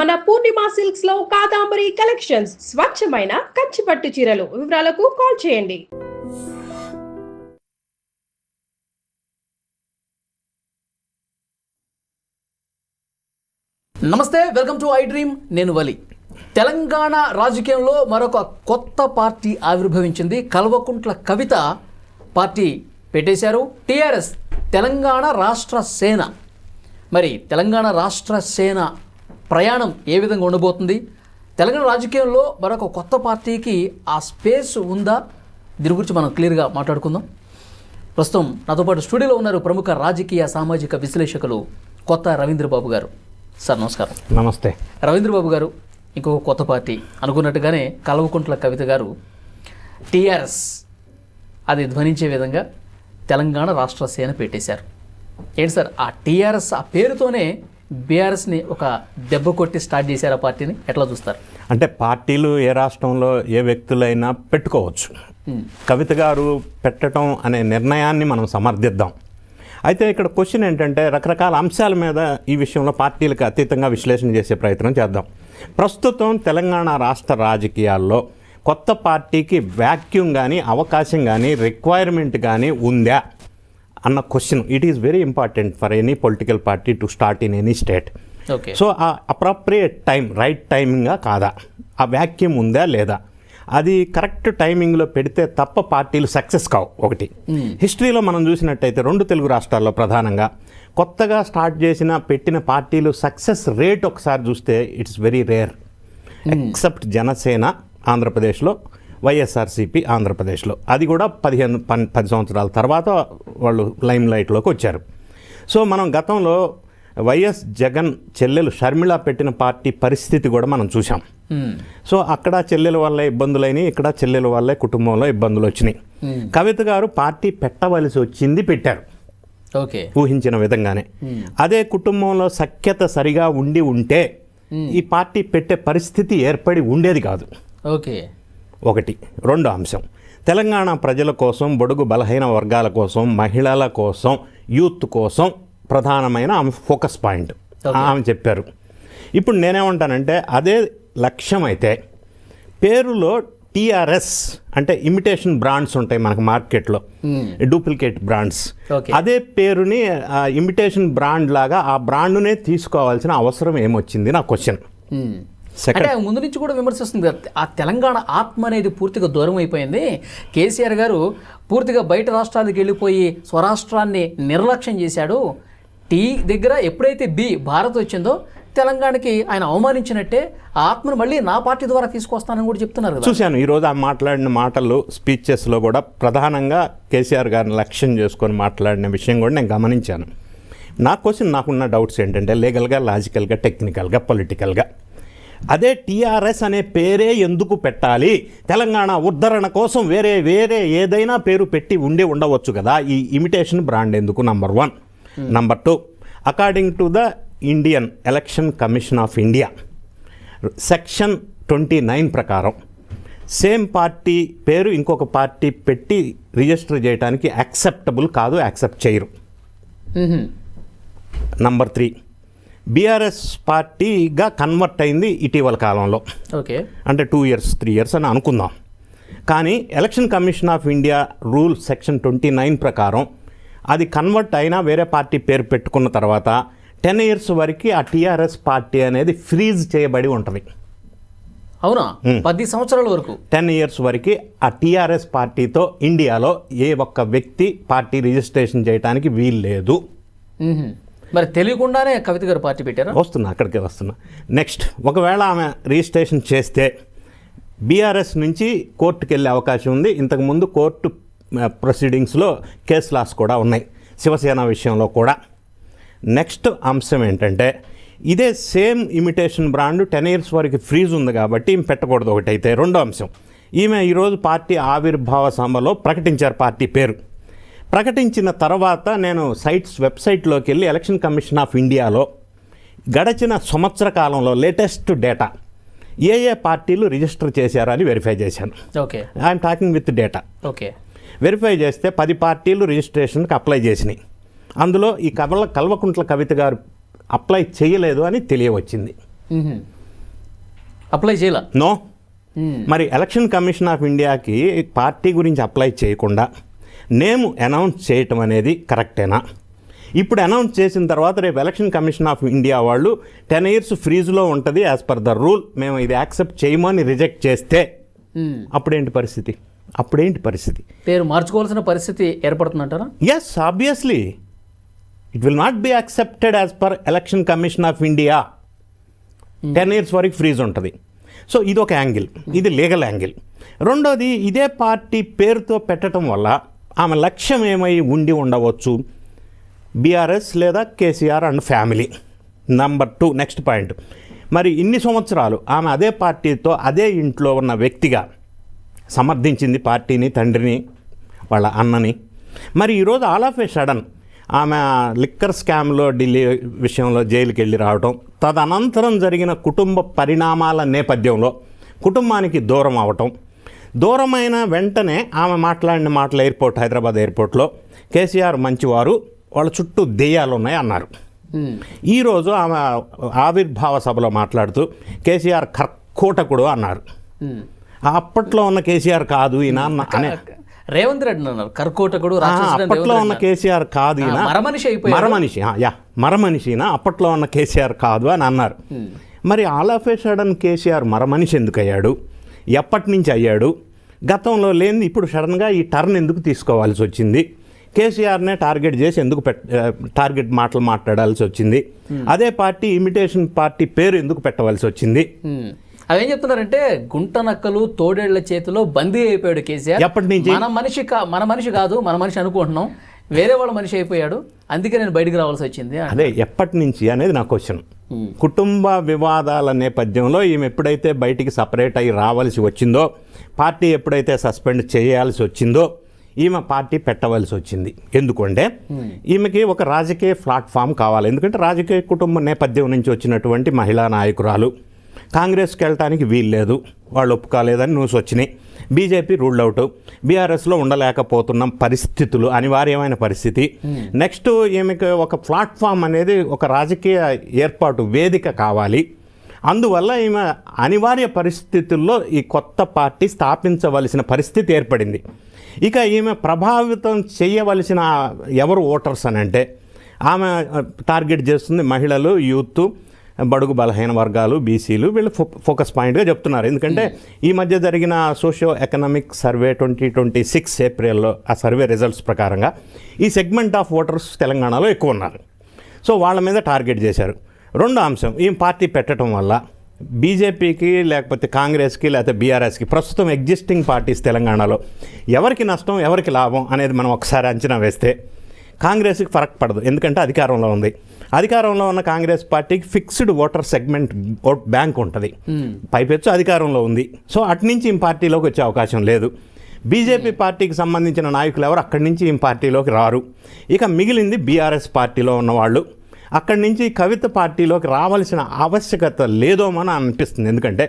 మన పూర్ణిమ సిల్క్స్ లో కాదాంబరి కలెక్షన్స్ స్వచ్ఛమైన కంచి పట్టు చీరలు. వివరాలకు కాల్ చేయండి. నమస్తే, వెల్కమ్ టు ఐ డ్రీమ్. నేను వలి. తెలంగాణ రాజకీయంలో మరొక కొత్త పార్టీ ఆవిర్భవించింది. కల్వకుంట్ల కవిత పార్టీ పెట్టేశారు. టీఆర్ఎస్ తెలంగాణ రాష్ట్ర సేన. మరి తెలంగాణ రాష్ట్ర సేన ప్రయాణం ఏ విధంగా ఉండబోతుంది? తెలంగాణ రాజకీయంలో మరొక కొత్త పార్టీకి ఆ స్పేస్ ఉందా? దీని గురించి మనం క్లియర్గా మాట్లాడుకుందాం. ప్రస్తుతం నాతో పాటు స్టూడియోలో ఉన్నారు ప్రముఖ రాజకీయ సామాజిక విశ్లేషకులు కొత్త రవీంద్రబాబు గారు. సార్ నమస్కారం. నమస్తే. రవీంద్రబాబు గారు, ఇంకొక కొత్త పార్టీ అనుకున్నట్టుగానే కల్వకుంట్ల కవిత గారు టీఆర్ఎస్ అది ధ్వనించే విధంగా తెలంగాణ రాష్ట్ర సేన పెట్టేశారు. ఏంటి సార్, ఆ టీఆర్ఎస్ ఆ పేరుతోనే బీఆర్ఎస్ని ఒక దెబ్బ కొట్టి స్టార్ట్ చేశారు. ఆ పార్టీని ఎట్లా చూస్తారు? అంటే పార్టీలు ఏ రాష్ట్రంలో ఏ వ్యక్తులైనా పెట్టుకోవచ్చు. కవిత గారు పెట్టడం అనే నిర్ణయాన్ని మనం సమర్థిద్దాం. అయితే ఇక్కడ క్వశ్చన్ ఏంటంటే, రకరకాల అంశాల మీద ఈ విషయంలో పార్టీలకు అతీతంగా విశ్లేషణ చేసే ప్రయత్నం చేద్దాం. ప్రస్తుతం తెలంగాణ రాష్ట్ర రాజకీయాల్లో కొత్త పార్టీకి వ్యాక్యూమ్ కానీ అవకాశం కానీ రిక్వైర్మెంట్ కానీ ఉందా అన్న question. It is very important for any political party to start in any state. So ఆ అప్రాప్రియేట్ టైం, రైట్ టైమింగా కాదా, ఆ వ్యాక్యూమ్ ఉందా లేదా, అది కరెక్ట్ టైమింగ్లో పెడితే తప్ప పార్టీలు సక్సెస్ కావు. ఒకటి హిస్టరీలో మనం చూసినట్టయితే 2 తెలుగు రాష్ట్రాల్లో ప్రధానంగా కొత్తగా స్టార్ట్ చేసిన పెట్టిన పార్టీలు సక్సెస్ రేట్ ఒకసారి చూస్తే it's very rare. Except Janasena ఆంధ్రప్రదేశ్లో, వైఎస్ఆర్సీపీ ఆంధ్రప్రదేశ్లో. అది కూడా 10 సంవత్సరాల తర్వాత వాళ్ళు లైమ్ లైట్లోకి వచ్చారు. సో మనం గతంలో వైఎస్ జగన్ చెల్లెలు షర్మిళ పెట్టిన పార్టీ పరిస్థితి కూడా మనం చూసాం. సో అక్కడ చెల్లెల వల్లే ఇబ్బందులైనవి, ఇక్కడ చెల్లెల వల్లే కుటుంబంలో ఇబ్బందులు వచ్చినాయి. కవిత గారు పార్టీ పెట్టవలసి వచ్చింది, పెట్టారు. ఓకే, ఊహించిన విధంగానే. అదే కుటుంబంలో సఖ్యత సరిగా ఉంటే ఈ పార్టీ పెట్టే పరిస్థితి ఏర్పడి ఉండేది కాదు. ఓకే, ఒకటి. రెండో అంశం, తెలంగాణ ప్రజల కోసం, బడుగు బలహీన వర్గాల కోసం, మహిళల కోసం, యూత్ కోసం ప్రధానమైన ఆమె ఫోకస్ పాయింట్ ఆమె చెప్పారు. ఇప్పుడు నేనేమంటానంటే, అదే లక్ష్యం అయితే పేరులో టీఆర్ఎస్ అంటే ఇమిటేషన్ బ్రాండ్స్ ఉంటాయి మనకు మార్కెట్లో, డూప్లికేట్ బ్రాండ్స్. అదే పేరుని ఇమిటేషన్ బ్రాండ్ లాగా ఆ బ్రాండ్నే తీసుకోవాల్సిన అవసరం ఏమొచ్చింది నా క్వశ్చన్. అంటే ముందు నుంచి కూడా విమర్శిస్తుంది, ఆ తెలంగాణ ఆత్మ అనేది పూర్తిగా దూరం అయిపోయింది. కేసీఆర్ గారు పూర్తిగా బయట రాష్ట్రాలకు వెళ్ళిపోయి స్వరాష్ట్రాన్ని నిర్లక్ష్యం చేశాడు. టీ దగ్గర ఎప్పుడైతే భారత్ వచ్చిందో తెలంగాణకి ఆయన అవమానించినట్టే ఆ ఆత్మను మళ్ళీ నా పార్టీ ద్వారా తీసుకొస్తానని కూడా చెప్తున్నారు కదా. చూశాను ఈరోజు ఆ మాట్లాడిన మాటలు, స్పీచెస్లో కూడా ప్రధానంగా కేసీఆర్ గారిని లక్ష్యం చేసుకొని మాట్లాడిన విషయం కూడా నేను గమనించాను. నా క్వశ్చన్, నాకున్న డౌట్స్ ఏంటంటే లీగల్గా, లాజికల్గా, టెక్నికల్గా, పొలిటికల్గా అదే టీఆర్ఎస్ అనే పేరే ఎందుకు పెట్టాలి? తెలంగాణ ఉద్ధరణ కోసం వేరే ఏదైనా పేరు పెట్టి ఉండవచ్చు కదా. ఈ ఇమిటేషన్ బ్రాండ్ ఎందుకు? Number 1. Number 2, according to the Indian election commission of India section 29 ప్రకారం సేమ్ పార్టీ పేరు ఇంకొక పార్టీ పెట్టి రిజిస్టర్ చేయడానికి యాక్సెప్టబుల్ కాదు, యాక్సెప్ట్ చేయరు. నంబర్ 3, బీఆర్ఎస్ పార్టీగా కన్వర్ట్ అయింది ఇటీవల కాలంలో. ఓకే, అంటే 2 years 3 years అని అనుకుందాం. కానీ election commission of India rule section 29 ప్రకారం అది కన్వర్ట్ అయినా వేరే పార్టీ పేరు పెట్టుకున్న తర్వాత 10 years వరకు ఆ టీఆర్ఎస్ పార్టీ అనేది ఫ్రీజ్ చేయబడి ఉంటుంది. అవునా? 10 సంవత్సరాల వరకు 10 years వరకు ఆ టీఆర్ఎస్ పార్టీతో ఇండియాలో ఏ ఒక్క వ్యక్తి పార్టీ రిజిస్ట్రేషన్ చేయడానికి వీలు లేదు. మరి తెలియకుండానే కవిత గారు పార్టీ పెట్టారా? అక్కడికే వస్తున్నా. నెక్స్ట్, ఒకవేళ ఆమె రిజిస్ట్రేషన్ చేస్తే బీఆర్ఎస్ నుంచి కోర్టుకు వెళ్ళే అవకాశం ఉంది. ఇంతకుముందు కోర్టు ప్రొసీడింగ్స్లో కేస్ లాస్ కూడా ఉన్నాయి, శివసేన విషయంలో కూడా. నెక్స్ట్ అంశం ఏంటంటే, ఇదే సేమ్ ఇమిటేషన్ బ్రాండ్ 10 years వరకు ఫ్రీజ్ ఉంది కాబట్టి ఈమె పెట్టకూడదు. ఒకటైతే. రెండో అంశం, ఈమె ఈరోజు పార్టీ ఆవిర్భావ సభలో ప్రకటించారు పార్టీ పేరు. ప్రకటించిన తర్వాత నేను వెబ్సైట్లోకి వెళ్ళి ఎలక్షన్ కమిషన్ ఆఫ్ ఇండియాలో గడిచిన సంవత్సర కాలంలో లేటెస్ట్ డేటా ఏ పార్టీలు రిజిస్టర్ చేశారని వెరిఫై చేశాను. Okay, I'm talking with data. Okay, verify చేస్తే 10 పార్టీలు రిజిస్ట్రేషన్కి అప్లై చేసినాయి. అందులో ఈ కల్వకుంట్ల కవిత గారు అప్లై చేయలేదు అని తెలియవచ్చింది. అప్లై చేయాల నో. మరి ఎలక్షన్ కమిషన్ ఆఫ్ ఇండియాకి పార్టీ గురించి అప్లై చేయకుండా నేమ్ అనౌన్స్ చేయటం అనేది కరెక్టేనా? ఇప్పుడు అనౌన్స్ చేసిన తర్వాత రేపు ఎలక్షన్ కమిషన్ ఆఫ్ ఇండియా వాళ్ళు 10 years ఫ్రీజ్లో ఉంటుంది యాజ్ పర్ ద రూల్, మేము ఇది యాక్సెప్ట్ చేయమని రిజెక్ట్ చేస్తే అప్పుడేంటి పరిస్థితి? పేరు మార్చుకోవాల్సిన పరిస్థితి ఏర్పడుతుందంటారా? Yes, obviously it will not be accepted as per election commission of India. 10 years వరకు ఫ్రీజ్ ఉంటుంది. సో ఇది ఒక యాంగిల్, ఇది లీగల్ యాంగిల్. రెండోది, ఇదే పార్టీ పేరుతో పెట్టడం వల్ల ఆమె లక్ష్యం ఏమై ఉండి ఉండవచ్చు? బీఆర్ఎస్ లేదా KCR and family. Number 2, next point, మరి ఇన్ని సంవత్సరాలు ఆమె అదే పార్టీతో అదే ఇంట్లో ఉన్న వ్యక్తిగా సమర్థించింది పార్టీని, తండ్రిని, వాళ్ళ అన్నని. మరి ఈరోజు ఆల్ ఆఫ్ ఏ సడన్ ఆమె లిక్కర్ స్కామ్లో ఢిల్లీ విషయంలో జైలుకి వెళ్ళి రావడం, తదనంతరం జరిగిన కుటుంబ పరిణామాల నేపథ్యంలో కుటుంబానికి దూరం అవటం, దూరమైన వెంటనే ఆమె మాట్లాడిన మాటలు హైదరాబాద్ ఎయిర్పోర్ట్లో కేసీఆర్ మంచివారు, వాళ్ళ చుట్టూ దెయ్యాలు ఉన్నాయి అన్నారు. ఈరోజు ఆమె ఆవిర్భావ సభలో మాట్లాడుతూ కేసీఆర్ కర్కోటకుడు అన్నారు. అప్పట్లో ఉన్న కేసీఆర్ కాదు ఈయన అనే రేవంత్ రెడ్డి అన్నారు కర్కోటకుడు. అప్పట్లో ఉన్న కేసీఆర్ కాదు ఈయన, మరమనిషినా అప్పట్లో ఉన్న కేసీఆర్ కాదు అని అన్నారు. మరి all of a sudden KCR మరమనిషి ఎందుకు అయ్యాడు? ఎప్పటి నుంచి అయ్యాడు? గతంలో లేని ఇప్పుడు సడన్గా ఈ టర్న్ ఎందుకు తీసుకోవాల్సి వచ్చింది? కేసీఆర్నే టార్గెట్ చేసి ఎందుకు టార్గెట్ మాటలు మాట్లాడాల్సి వచ్చింది? అదే పార్టీ ఇమిటేషన్ పార్టీ పేరు ఎందుకు పెట్టవలసి వచ్చింది? అవేం చెప్తున్నారంటే గుంట నక్కలు తోడేళ్ల చేతిలో బందీ అయిపోయాడు కేసీఆర్. ఎప్పటి నుంచి? మన మనిషి కాదు, మన మనిషి అనుకుంటున్నాం, వేరే వాళ్ళ మనిషి అయిపోయాడు, అందుకే నేను బయటికి రావాల్సి వచ్చింది. అదే ఎప్పటి నుంచి అనేది నా క్వశ్చన్. కుటుంబ వివాదాల నేపథ్యంలో ఈమె ఎప్పుడైతే బయటికి సపరేట్ అయ్యి రావాల్సి వచ్చిందో, పార్టీ ఎప్పుడైతే సస్పెండ్ చేయాల్సి వచ్చిందో, ఈమె పార్టీ పెట్టవలసి వచ్చింది. ఎందుకంటే ఈమెకి ఒక రాజకీయ ప్లాట్ఫామ్ కావాలి. ఎందుకంటే రాజకీయ కుటుంబ నేపథ్యం నుంచి వచ్చినటువంటి మహిళా నాయకురాలు. కాంగ్రెస్కి వెళ్ళటానికి వీల్లేదు, వాళ్ళు ఒప్పుకోలేదని న్యూస్ వచ్చినాయి. బీజేపీ రూల్డ్ అవుట్, బీఆర్ఎస్లో ఉండలేకపోతున్న పరిస్థితులు, అనివార్యమైన పరిస్థితి. నెక్స్ట్ ఈమెకి ఒక ప్లాట్ఫామ్ అనేది, ఒక రాజకీయ ఏర్పాటు వేదిక కావాలి. అందువల్ల ఈమె అనివార్య పరిస్థితుల్లో ఈ కొత్త పార్టీ స్థాపించవలసిన పరిస్థితి ఏర్పడింది. ఇక ఈమె ప్రభావితం చేయవలసిన ఎవరు ఓటర్స్ అని అంటే, ఆమె టార్గెట్ చేస్తుంది మహిళలు, యూత్, బడుగు బలహీన వర్గాలు, బీసీలు, వీళ్ళు ఫోకస్ పాయింట్గా చెప్తున్నారు. ఎందుకంటే ఈ మధ్య జరిగిన సోషియో ఎకనామిక్ సర్వే 2026 ఏప్రిల్లో ఆ సర్వే రిజల్ట్స్ ప్రకారంగా ఈ సెగ్మెంట్ ఆఫ్ ఓటర్స్ తెలంగాణలో ఎక్కువ ఉన్నారు. సో వాళ్ళ మీద టార్గెట్ చేశారు. రెండో అంశం, ఈ పార్టీ పెట్టడం వల్ల బీజేపీకి లేకపోతే కాంగ్రెస్కి లేకపోతే బీఆర్ఎస్కి, ప్రస్తుతం ఎగ్జిస్టింగ్ పార్టీస్ తెలంగాణలో ఎవరికి నష్టం ఎవరికి లాభం అనేది మనం ఒకసారి అంచనా వేస్తే కాంగ్రెస్కి ఫరక్ పడదు, ఎందుకంటే అధికారంలో ఉంది. అధికారంలో ఉన్న కాంగ్రెస్ పార్టీకి fixed voter segment vote bank ఉంటుంది, పైపెచ్చు అధికారంలో ఉంది. సో అటు నుంచి ఈ పార్టీలోకి వచ్చే అవకాశం లేదు. బీజేపీ పార్టీకి సంబంధించిన నాయకులు ఎవరు అక్కడి నుంచి ఈ పార్టీలోకి రారు. ఇక మిగిలింది బీఆర్ఎస్ పార్టీలో ఉన్నవాళ్ళు. అక్కడి నుంచి కవిత పార్టీలోకి రావాల్సిన ఆవశ్యకత లేదోమని అనిపిస్తుంది. ఎందుకంటే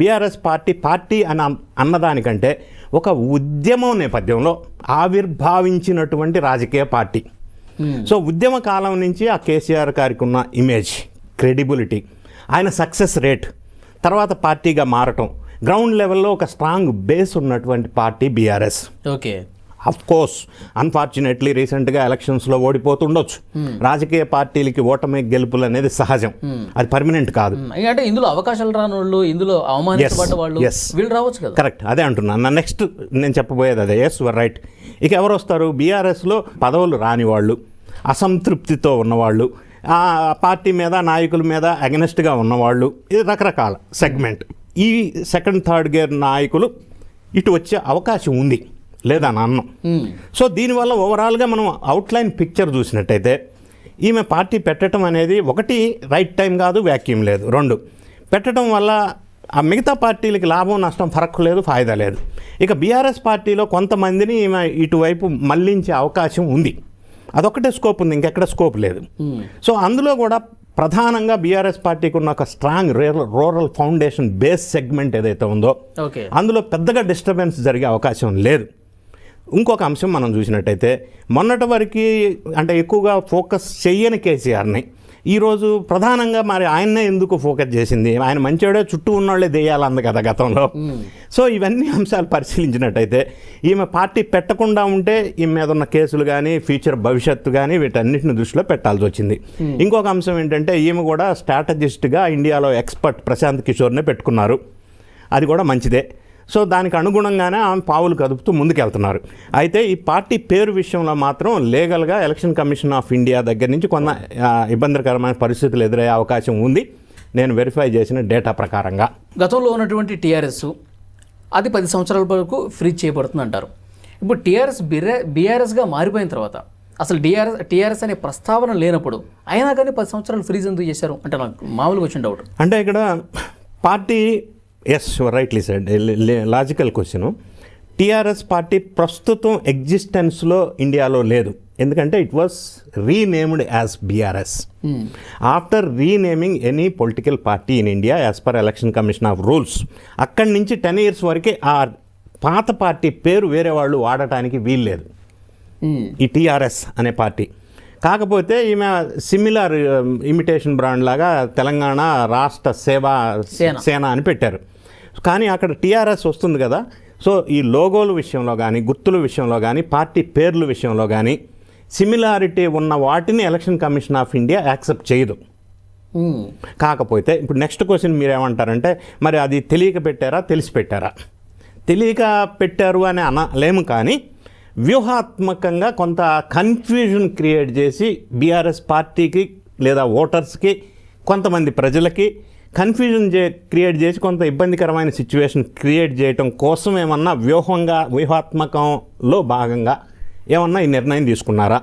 బీఆర్ఎస్ పార్టీ అని అన్నదానికంటే ఒక ఉద్యమం నేపథ్యంలో ఆవిర్భావించినటువంటి రాజకీయ పార్టీ. సో ఉద్యమ కాలం నుంచి ఆ కేసీఆర్ గారికి ఉన్న ఇమేజ్, క్రెడిబిలిటీ, ఆయన సక్సెస్ రేట్, తర్వాత పార్టీగా మారటం, గ్రౌండ్ లెవెల్లో ఒక స్ట్రాంగ్ బేస్ ఉన్నటువంటి party BRS. Okay, of course unfortunately రీసెంట్గా ఎలక్షన్స్లో ఓడిపోతుండొచ్చు. రాజకీయ పార్టీలకి ఓటమి గెలుపులు అనేది సహజం, అది పర్మనెంట్ కాదు. అంటే ఇందులో అవకాశాలు రాని వాళ్ళు, ఇందులో అవమానించబడ్డ వాళ్ళు వీళ్ళు రావచ్చు కదా. కరెక్ట్, అదే అంటున్నాను. నెక్స్ట్ నేను చెప్పబోయేది అదే. Yes you're right. ఇక ఎవరు వస్తారు? బీఆర్ఎస్లో పదవులు రాని వాళ్ళు, అసంతృప్తితో ఉన్నవాళ్ళు, ఆ పార్టీ మీద నాయకుల మీద అగెనెస్ట్గా ఉన్నవాళ్ళు, ఇది రకరకాల సెగ్మెంట్. ఈ సెకండ్ థర్డ్ గేర్ నాయకులు ఇటు వచ్చే అవకాశం ఉంది, లేదా అన్నం. సో దీనివల్ల ఓవరాల్గా మనం అవుట్లైన్ పిక్చర్ చూసినట్టయితే ఈమె పార్టీ పెట్టడం అనేది ఒకటి రైట్ టైం కాదు, వ్యాక్యూమ్ లేదు. రెండు, పెట్టడం వల్ల ఆ మిగతా పార్టీలకి లాభం నష్టం ఫరక్ లేదు, ఫాయిదా లేదు. ఇక బీఆర్ఎస్ పార్టీలో కొంతమందిని ఈమె ఇటువైపు మళ్లించే అవకాశం ఉంది. అదొక్కటే స్కోప్ ఉంది, ఇంకెక్కడ స్కోప్ లేదు. సో అందులో కూడా ప్రధానంగా బీఆర్ఎస్ పార్టీకి ఉన్న ఒక strong rural foundation base segment ఏదైతే ఉందో అందులో పెద్దగా డిస్టర్బెన్స్ జరిగే అవకాశం లేదు. ఇంకొక అంశం మనం చూసినట్టయితే మొన్నటి వరకు అంటే ఎక్కువగా ఫోకస్ చెయ్యని కేసీఆర్ని ఈరోజు ప్రధానంగా మరి ఆయన్నే ఎందుకు ఫోకస్ చేసింది? ఆయన మంచివాడే, చుట్టూ ఉన్నోళ్ళే దేయాలంది కదా గతంలో. సో ఇవన్నీ అంశాలు పరిశీలించినట్టయితే ఈమె పార్టీ పెట్టకుండా ఉంటే ఈమె మీద ఉన్న కేసులు కానీ ఫ్యూచర్ భవిష్యత్తు కానీ వీటన్నిటిని దృష్టిలో పెట్టాల్సి వచ్చింది. ఇంకొక అంశం ఏంటంటే ఈమె కూడా స్ట్రాటజిస్ట్గా ఇండియాలో ఎక్స్పర్ట్ ప్రశాంత్ కిషోర్నే పెట్టుకున్నారు. అది కూడా మంచిదే. సో దానికి అనుగుణంగానే ఆమె పావులు కదుపుతూ ముందుకెళ్తున్నారు. అయితే ఈ పార్టీ పేరు విషయంలో మాత్రం లీగల్గా ఎలక్షన్ కమిషన్ ఆఫ్ ఇండియా దగ్గర నుంచి కొంత ఇబ్బందికరమైన పరిస్థితులు ఎదురయ్యే అవకాశం ఉంది, నేను వెరిఫై చేసిన డేటా ప్రకారంగా. గతంలో ఉన్నటువంటి టీఆర్ఎస్ అది 10 సంవత్సరాల వరకు ఫ్రీజ్ చేయబడుతుంది అంటారు. ఇప్పుడు టీఆర్ఎస్ బీఆర్ఎస్గా మారిపోయిన తర్వాత అసలు టీఆర్ఎస్ అనే ప్రస్తావన లేనప్పుడు అయినా కానీ 10 సంవత్సరాలు ఫ్రీజ్ ఎందుకు చేశారు అంటే నాకు మామూలుగా వచ్చిన డౌట్. అంటే ఇక్కడ party as rightly said, logical question. TRS party ప్రస్తుతం ఎగ్జిస్టెన్స్లో ఇండియాలో లేదు, ఎందుకంటే it was renamed as BRS. After renaming any political party in India as per election commission of rules, అక్కడి నుంచి 10 years వరకే ఆ పాత పార్టీ పేరు వేరే వాళ్ళు వాడటానికి వీల్లేదు ఈ టీఆర్ఎస్ అనే పార్టీ. కాకపోతే ఈమె సిమిలర్ ఇమిటేషన్ బ్రాండ్ లాగా తెలంగాణ రాష్ట్ర సేన అని పెట్టారు. కానీ అక్కడ టీఆర్ఎస్ వస్తుంది కదా. సో ఈ లోగోల విషయంలో కానీ గుర్తుల విషయంలో కానీ పార్టీ పేర్ల విషయంలో కానీ సిమిలారిటీ ఉన్న వాటిని election commission of India accept చేయదు. కాకపోతే ఇప్పుడు నెక్స్ట్ క్వశ్చన్ మీరేమంటారంటే మరి అది తెలియక పెట్టారా తెలిసి పెట్టారా? తెలియక పెట్టారు అని అనలేము, కానీ వ్యూహాత్మకంగా కొంత కన్ఫ్యూజన్ క్రియేట్ చేసి బీఆర్ఎస్ పార్టీకి లేదా ఓటర్స్కి కొంతమంది ప్రజలకి కన్ఫ్యూజన్ క్రియేట్ చేసి కొంత ఇబ్బందికరమైన సిచ్యువేషన్ క్రియేట్ చేయటం కోసం ఏమన్నా వ్యూహాత్మకంలో భాగంగా ఏమన్నా ఈ నిర్ణయం తీసుకున్నారా?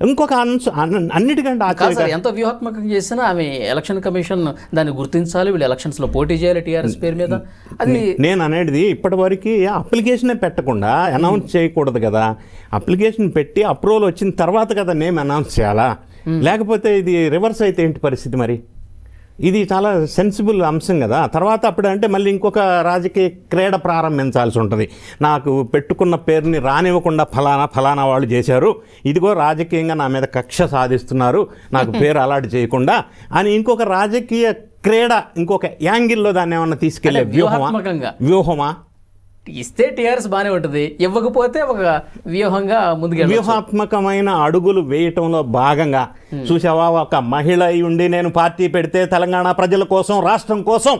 ఇంకొక అన్నిటికంటే ఎంత వ్యూహాత్మకంగా చేసినా ఆమె ఎలక్షన్ కమిషన్ దాన్ని గుర్తించాలి, వీళ్ళు ఎలక్షన్స్లో పోటీ చేయాలి టీఆర్ఎస్ పేరు మీద. అది నేను అనేది ఇప్పటివరకు అప్లికేషనే పెట్టకుండా అనౌన్స్ చేయకూడదు కదా. అప్లికేషన్ పెట్టి అప్రూవల్ వచ్చిన తర్వాత కదా నేమ్ అనౌన్స్ చేయాలా? లేకపోతే ఇది రివర్స్ అయితే ఏంటి పరిస్థితి? మరి ఇది చాలా సెన్సిబుల్ అంశం కదా. తర్వాత అప్పుడు అంటే మళ్ళీ ఇంకొక రాజకీయ క్రీడ ప్రారంభించాల్సి ఉంటుంది. నాకు పెట్టుకున్న పేరుని రానివ్వకుండా ఫలానా వాళ్ళు చేశారు, ఇదిగో రాజకీయంగా నా మీద కక్ష సాధిస్తున్నారు, నాకు పేరు అలాట్ చేయకుండా అని ఇంకొక రాజకీయ క్రీడ ఇంకొక యాంగిల్లో దాన్ని ఏమన్నా తీసుకెళ్లే వ్యూహమా? ఇస్తే టీఆర్ఎస్ బాగానే ఉంటుంది, ఇవ్వకపోతే ఒక వ్యూహంగా ముందుకు వ్యూహాత్మకమైన అడుగులు వేయటంలో భాగంగా చూసావా, ఒక మహిళ ఉండి నేను పార్టీ పెడితే తెలంగాణ ప్రజల కోసం రాష్ట్రం కోసం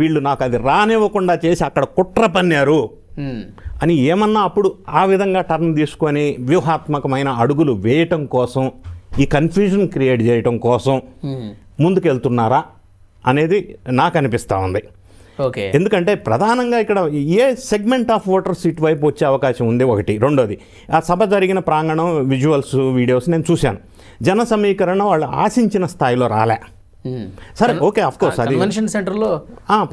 వీళ్ళు నాకు అది రానివ్వకుండా చేసి అక్కడ కుట్ర పన్నారు అని ఏమన్నా అప్పుడు ఆ విధంగా టర్న్ తీసుకొని వ్యూహాత్మకమైన అడుగులు వేయటం కోసం ఈ కన్ఫ్యూజన్ క్రియేట్ చేయటం కోసం ముందుకెళ్తున్నారా అనేది నాకు అనిపిస్తూ ఉంది. ఎందుకంటే ప్రధానంగా ఇక్కడ ఏ సెగ్మెంట్ ఆఫ్ ఓటర్స్ ఇటువైపు వచ్చే అవకాశం ఉంది ఒకటి. రెండోది ఆ సభ జరిగిన ప్రాంగణం విజువల్స్ వీడియోస్ నేను చూశాను. జన సమీకరణ వాళ్ళు ఆశించిన స్థాయిలో రాలే. సరే ఓకే, అఫ్కోర్స్ అది కన్వెన్షన్ సెంటర్లో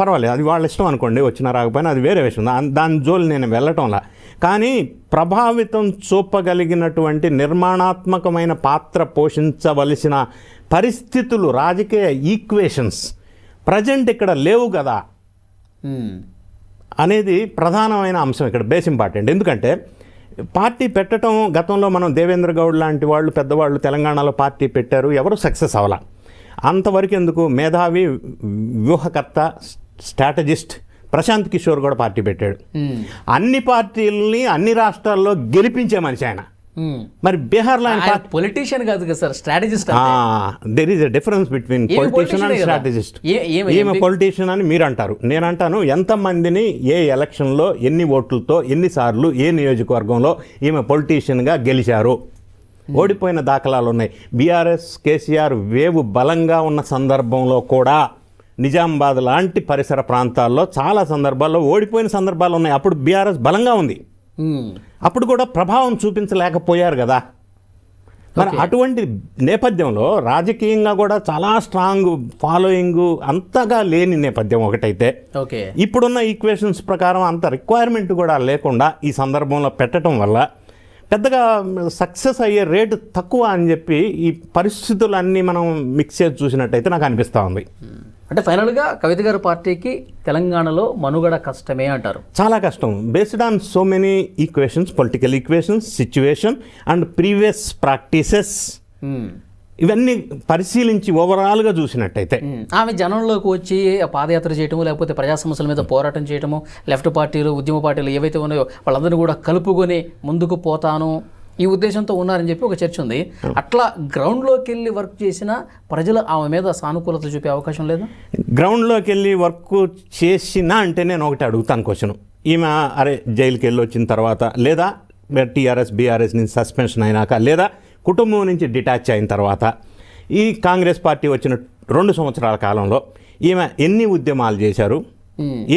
పర్వాలేదు, అది వాళ్ళ ఇష్టం అనుకోండి, వచ్చినా రాకపోయినా అది వేరే విషయం, దాని జోలు నేను వెళ్ళటంలా. కానీ ప్రభావితం చూపగలిగినటువంటి నిర్మాణాత్మకమైన పాత్ర పోషించవలసిన పరిస్థితులు, రాజకీయ ఈక్వేషన్స్ ప్రజెంట్ ఇక్కడ లేవు కదా అనేది ప్రధానమైన అంశం ఇక్కడ, బేస్ ఇంపార్టెంట్. ఎందుకంటే పార్టీ పెట్టడం గతంలో మనం దేవేంద్ర గౌడ్ లాంటి వాళ్ళు పెద్దవాళ్ళు తెలంగాణలో పార్టీ పెట్టారు, ఎవరు సక్సెస్ అవ్వాల. అంతవరకు ఎందుకు మేధావి వ్యూహకర్త స్ట్రాటజిస్ట్ ప్రశాంత్ కిషోర్ కూడా పార్టీ పెట్టాడు. అన్ని పార్టీలని అన్ని రాష్ట్రాల్లో గెలిపించే మనిషి ఆయన. మరి బీహార్లో పొలిటీషియన్ కాదు కదా sir, strategist. There is a difference between politician and strategist. ఈమె పొలిటీషియన్ అని మీరు అంటారు, నేను అంటాను ఎంతమందిని ఏ ఎలక్షన్లో ఎన్ని ఓట్లతో ఎన్నిసార్లు ఏ నియోజకవర్గంలో ఈమె పొలిటీషియన్గా గెలిచారు, ఓడిపోయిన దాఖలాలు ఉన్నాయి. బీఆర్ఎస్ కేసీఆర్ వేవ్ బలంగా ఉన్న సందర్భంలో కూడా నిజామాబాద్ లాంటి పరిసర ప్రాంతాల్లో చాలా సందర్భాల్లో ఓడిపోయిన సందర్భాలు ఉన్నాయి. అప్పుడు బీఆర్ఎస్ బలంగా ఉంది, అప్పుడు కూడా ప్రభావం చూపించలేకపోయారు కదా. మరి అటువంటి నేపథ్యంలో రాజకీయంగా కూడా చాలా స్ట్రాంగ్ ఫాలోయింగ్ అంతగా లేని నేపథ్యం ఒకటైతే, ఇప్పుడున్న ఈక్వేషన్స్ ప్రకారం అంత రిక్వైర్మెంట్ కూడా లేకుండా ఈ సందర్భంలో పెట్టడం వల్ల పెద్దగా సక్సెస్ అయ్యే రేటు తక్కువ అని చెప్పి ఈ పరిస్థితులన్నీ మనం మిక్స్ చేసి చూసినట్టయితే నాకు అనిపిస్తూ ఉంది. అంటే ఫైనల్గా కవిత గారి పార్టీకి తెలంగాణలో మనుగడ కష్టమే అంటారు. చాలా కష్టం, based on so many equations, political equations, situation and previous practices. ఇవన్నీ పరిశీలించి ఓవరాల్గా చూసినట్టయితే ఆమె జనంలోకి వచ్చి పాదయాత్ర చేయటము, లేకపోతే ప్రజా సమస్యల మీద పోరాటం చేయటము, లెఫ్ట్ పార్టీలు, ఉద్యమ పార్టీలు ఏవైతే ఉన్నాయో వాళ్ళందరినీ కూడా కలుపుకొని ముందుకు పోతాను ఈ ఉద్దేశంతో ఉన్నారని చెప్పి ఒక చర్చ ఉంది. అట్లా గ్రౌండ్లోకి వెళ్ళి వర్క్ చేసిన ప్రజలు ఆమె మీద సానుకూలత చూపే అవకాశం లేదు. గ్రౌండ్లోకి వెళ్ళి వర్క్ చేసినా అంటే నేను ఒకటి అడుగుతాను క్వశ్చన్, ఈమె అరే జైలుకి వెళ్ళి వచ్చిన తర్వాత, లేదా టీఆర్ఎస్ బీఆర్ఎస్ నుంచి సస్పెన్షన్ అయినాక, లేదా కుటుంబం నుంచి డిటాచ్ అయిన తర్వాత, ఈ కాంగ్రెస్ పార్టీ వచ్చిన 2 సంవత్సరాల కాలంలో ఈమె ఎన్ని ఉద్యమాలు చేశారు,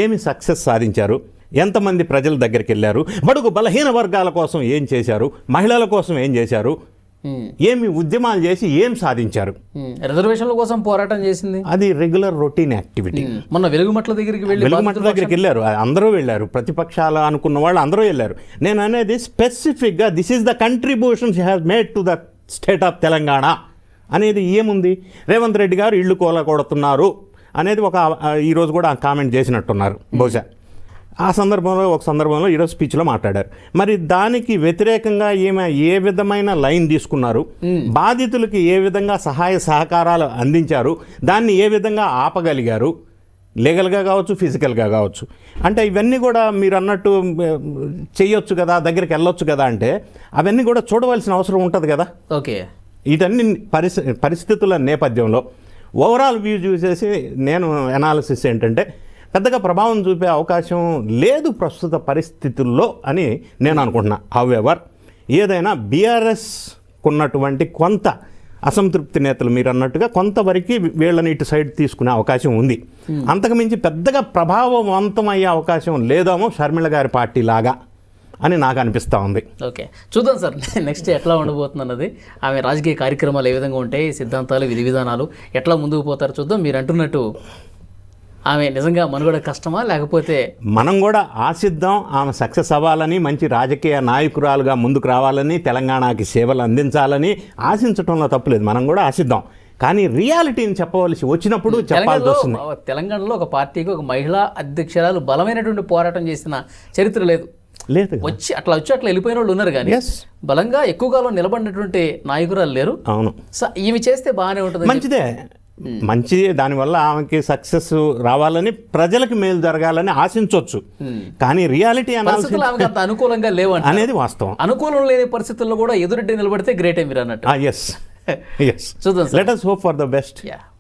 ఏమి సక్సెస్ సాధించారు, ఎంతమంది ప్రజల దగ్గరికి వెళ్ళారు, బడుగు బలహీన వర్గాల కోసం ఏం చేశారు, మహిళల కోసం ఏం చేశారు, ఏమి ఉద్యమాలు చేసి ఏం సాధించారు. రిజర్వేషన్ల కోసం పోరాటం చేసింది, అది రెగ్యులర్ రొటీన్ యాక్టివిటీ. మొన్న వెలుగుమట్ల దగ్గరికి వెళ్ళారు, అందరూ వెళ్ళారు, ప్రతిపక్షాలు అనుకున్న వాళ్ళు అందరూ వెళ్ళారు. నేను అనేది స్పెసిఫిక్గా this is the contribution she has made to the state of Telangana అనేది ఏముంది. రేవంత్ రెడ్డి గారు ఇళ్ళు కూలగొడుతున్నారు అనేది ఈరోజు కూడా కామెంట్ చేసినట్టున్నారు బహుశా. ఒక సందర్భంలో ఈరోజు స్పీచ్లో మాట్లాడారు. మరి దానికి వ్యతిరేకంగా ఈమె ఏ విధమైన లైన్ తీసుకున్నారు, బాధితులకి ఏ విధంగా సహాయ సహకారాలు అందించారు, దాన్ని ఏ విధంగా ఆపగలిగారు, లీగల్గా కావచ్చు, ఫిజికల్గా కావచ్చు. అంటే ఇవన్నీ కూడా మీరు అన్నట్టు చేయొచ్చు కదా, దగ్గరికి వెళ్ళొచ్చు కదా, అంటే అవన్నీ కూడా చూడవలసిన అవసరం ఉంటుంది కదా. ఓకే, ఇదన్నీ పరిస్థితుల నేపథ్యంలో ఓవరాల్ వ్యూ చూసేసి నేను ఎనాలిసిస్ ఏంటంటే పెద్దగా ప్రభావం చూపే అవకాశం లేదు ప్రస్తుత పరిస్థితుల్లో అని నేను అనుకుంటున్నా. హౌఎవర్ ఏదైనా బీఆర్ఎస్ ఉన్నటువంటి కొంత అసంతృప్తి నేతలు మీరు అన్నట్టుగా కొంతవరకు వీళ్ళని ఇటు సైడ్ తీసుకునే అవకాశం ఉంది. అంతకుమించి పెద్దగా ప్రభావవంతమయ్యే అవకాశం లేదేమో షర్మిల గారి పార్టీ లాగా అని నాకు అనిపిస్తూ ఉంది. ఓకే, చూద్దాం సార్ నెక్స్ట్ ఎట్లా ఉండబోతుంది అన్నది. ఆమె రాజకీయ కార్యక్రమాలు ఏ విధంగా ఉంటాయి, సిద్ధాంతాలు, విధి విధానాలు ఎట్లా ముందుకు పోతారు చూద్దాం. మీరు అంటున్నట్టు ఆమె నిజంగా మనుగడ కష్టమా, లేకపోతే మనం కూడా ఆశిద్దాం ఆమె సక్సెస్ అవ్వాలని, మంచి రాజకీయ నాయకురాలుగా ముందుకు రావాలని, తెలంగాణకి సేవలు అందించాలని ఆశించడంలో తప్పులేదు, మనం కూడా ఆశిద్దాం. కానీ రియాలిటీని చెప్పవలసి వచ్చినప్పుడు చెప్పాల్సి వస్తుంది. తెలంగాణలో ఒక పార్టీకి ఒక మహిళా అధ్యక్షురాలు బలమైనటువంటి పోరాటం చేసిన చరిత్ర లేదు. వచ్చి అట్లా వెళ్ళిపోయిన వాళ్ళు ఉన్నారు, కానీ బలంగా ఎక్కువ కాలం నిలబడినటువంటి నాయకురాలు లేరు. అవును, ఈమె చేస్తే బాగానే ఉంటుంది, మంచిదే. దానివల్ల ఆమెకి సక్సెస్ రావాలని, ప్రజలకు మేలు జరగాలని ఆశించవచ్చు. కానీ రియాలిటీ అంత అనుకూలంగా లేవు అనేది వాస్తవం. అనుకూలం లేని పరిస్థితుల్లో కూడా ఎదురెడ్డి నిలబడితే గ్రేట్ మీరు అన్నట్టు. చూద్దాం. Let us hope for the best.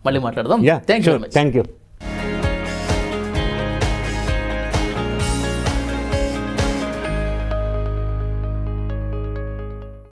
మళ్ళీ మాట్లాడదాం. Thank you.